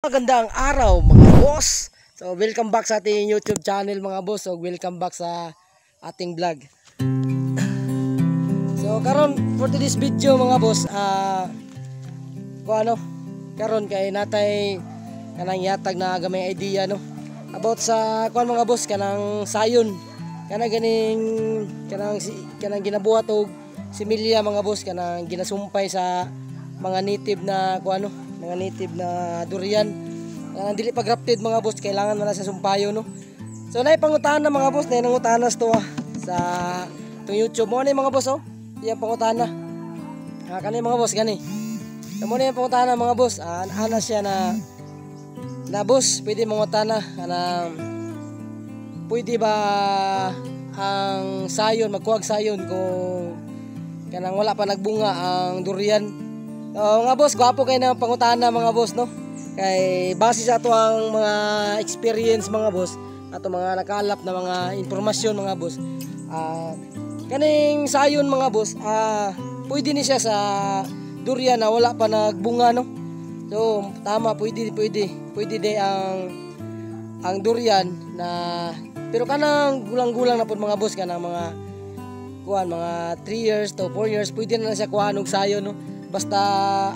Magandang araw mga boss. So welcome back sa ating YouTube channel mga boss. So welcome back sa ating vlog. So karon for today's video mga boss, karon kay natay kanang yatag na gamay idea no about sa mga boss kanang sayon. Kanang ginabuhat og similya mga boss, kanang ginasumpay sa mga native na mga native na durian. Dili pa grafted mga boss, kailangan man na sa sumpayo no. So nay pangutana mga boss, nay nangutanas to sa tong YouTube mo ni mga boss Iyang pangutana. Kani mga boss gani. Mo ni pangutana mga boss, ana siya na boss, pwede mangutana kanang pwede ba ang sayon magkuwag sayon kung kanang wala pa nagbunga ang durian. Mga boss, gwapo kayo ng pangutana mga boss no. Kay base sa ato ang mga experience mga boss, ato mga nakalap na mga impormasyon mga boss. Kaning sayon mga boss, pwede ni siya sa durian na wala pa nagbunga no. So tama, pwede di ang durian na pero kanang gulang-gulang na pud mga boss, kanang mga 3 years to 4 years pwede na siya kuhaan og sayon no. Basta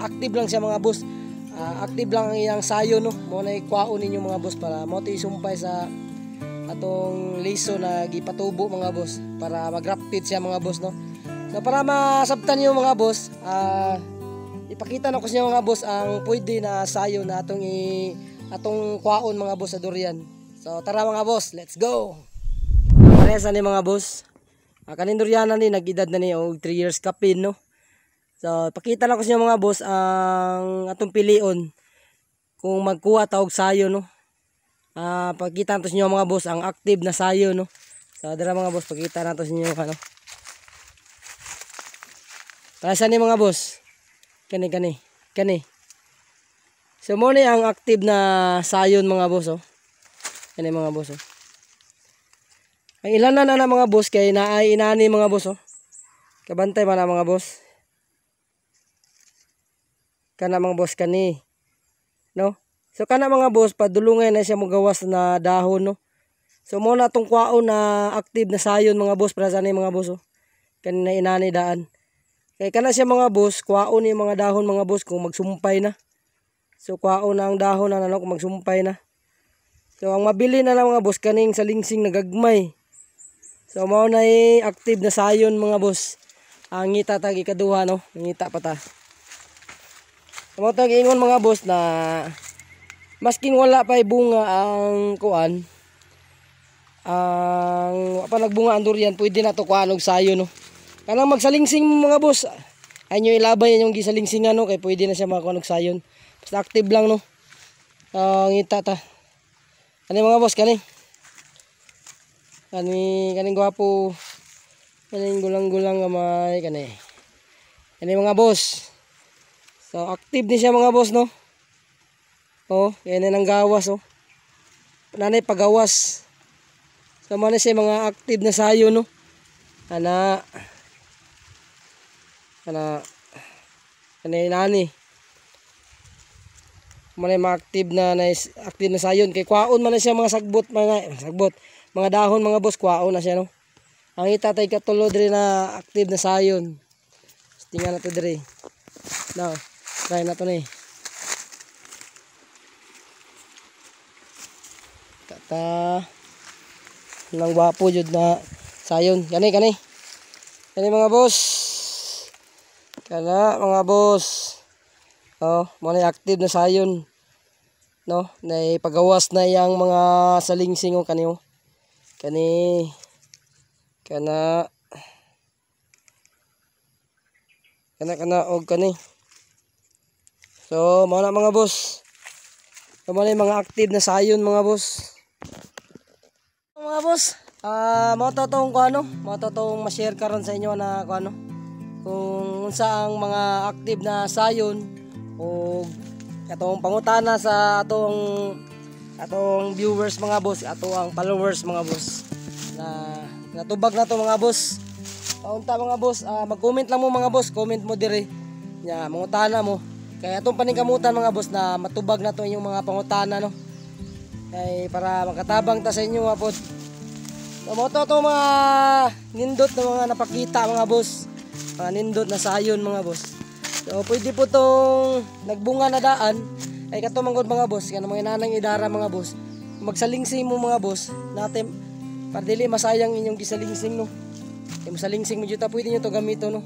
active lang siya mga boss. Active lang ang iyang sayo no. Mo na ikwaon ninyo mga boss para mo ti isumpay sa atong liso na gipatubo mga boss para mag-grafted siya mga boss no. So para masabtan niyo mga boss, ipakita na ko sa inyo mga boss ang pwede na sayo na atong kwaon mga boss sa durian. So tara mga boss, let's go. Paresa ni mga boss. Kaning durian ni nag-edad na ni og 3 years kapin no. So, pakita lang ko sa inyo mga boss ang atong pilion kung magkuha ta og sayo no. Pakita nato sa inyo mga boss ang active na sayo no. So, dara mga boss, pakita nato sa inyo ano. Kasa ni mga boss. Kani. So, mo ni ang active na sayon mga boss Kani mga boss Ang ilan na mga boss kay naay inani mga boss Kabantay man na mga boss. Kana mga boss kani no. So kana mga boss padulungay na siya mogawas na dahon no. So mo na tong kwaon na active na sayon mga boss para sa ni mga boss kani na inani daan. Kay kana siya mga boss kwaon ni mga dahon mga boss kung magsumpay na. So kwaon na ang dahon na kung magsumpay na. So ang mabili na lang mga boss kaning salingsing na gagmay. So mao na active na sayon mga boss. Ang ngita tag ikaduha no, ngita pa ta. Mo tag ingon mga boss na masking wala pa bunga ang kuan, ang pa nagbunga ang durian, pwede na to kuan og sayo no. Kanang magsalingsing mga boss, anyo ilabay yung gisalingsingan no, kay pwede na siya makakuan og sayon. Basta active lang no. Ngita ta. Ani mga boss kaning gwapo. Kaning gulang-gulang gamay kani. Kani mga boss. So active din siya mga boss no. Yan nang gawas Nanay pagawas. So man siya mga active na sayo no. Kani nani. Manay mga active na sayon kay kwaon man na siya mga sagbot, mga dahon mga boss, kwaon na siya no. Ang itatay katulo diri na active na sayon. Tingnan nato diri. Now, try na to ni. Tata. Nang wapo jud na sayon. Kani mga boss. Kana mga boss. Mo na active na sayon. No, nay pagawas na yang mga salingsing kani Kana og kani. So, mao na mga boss. Mo na mga active na sayon mga boss. Mga boss, mao to tong ma-share karon sa inyo na kung unsa ang mga active na sayon o atong pangutana sa atong viewers mga boss, atong followers mga boss. Natubag na to mga boss. Paunta mga boss, mag-comment lang mo mga boss, comment mo dire. Mangutana mo Kaya itong paningkamutan mga boss na matubag na to inyong mga pangutana no. Ay para makatabang ta sa inyo mga pod. So mo to mga nindot na mga napakita mga boss. Mga nindot na sayon mga boss. So pwede po tong nagbunga na daan ay katumangod mga boss kana mga nanang idara mga boss. Magsalingsing mo mga boss natin para dili masayang inyong gisalingsing no. Kaya masalingsing mo juta pwede nyo to gamito no.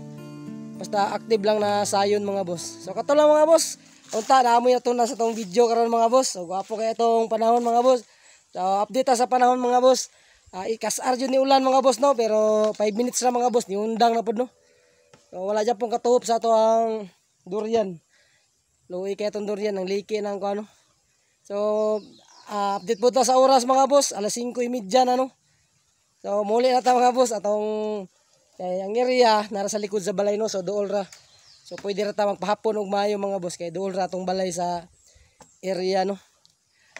Basta active lang na sayon mga boss. So kato lang mga boss. Unta naamoy na to na sa tong video karon mga boss. So gwapo kaya itong panahon mga boss. So update ta sa panahon mga boss. Ikasar yun ni ulan mga boss no. Pero 5 minutes na mga boss. Niundang na po no. So wala dyan pong katuhop sa to ang durian. Luwi kaya itong durian. Ang liki ng ano. So update po ta sa oras mga boss. Alas 5:30 na no. So muli na ta mga boss. Atong ang area nara sa likod sa balay no. So dool ra. So pwede ra ta magpahapon og maayo mga boss. Kaya dool ra atong balay sa area no.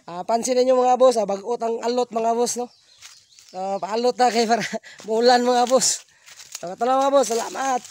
Pansinin nyo mga boss. Bagot ang alot mga boss no. So paalot na kay para muulan mga boss. So ito lang mga boss. Salamat.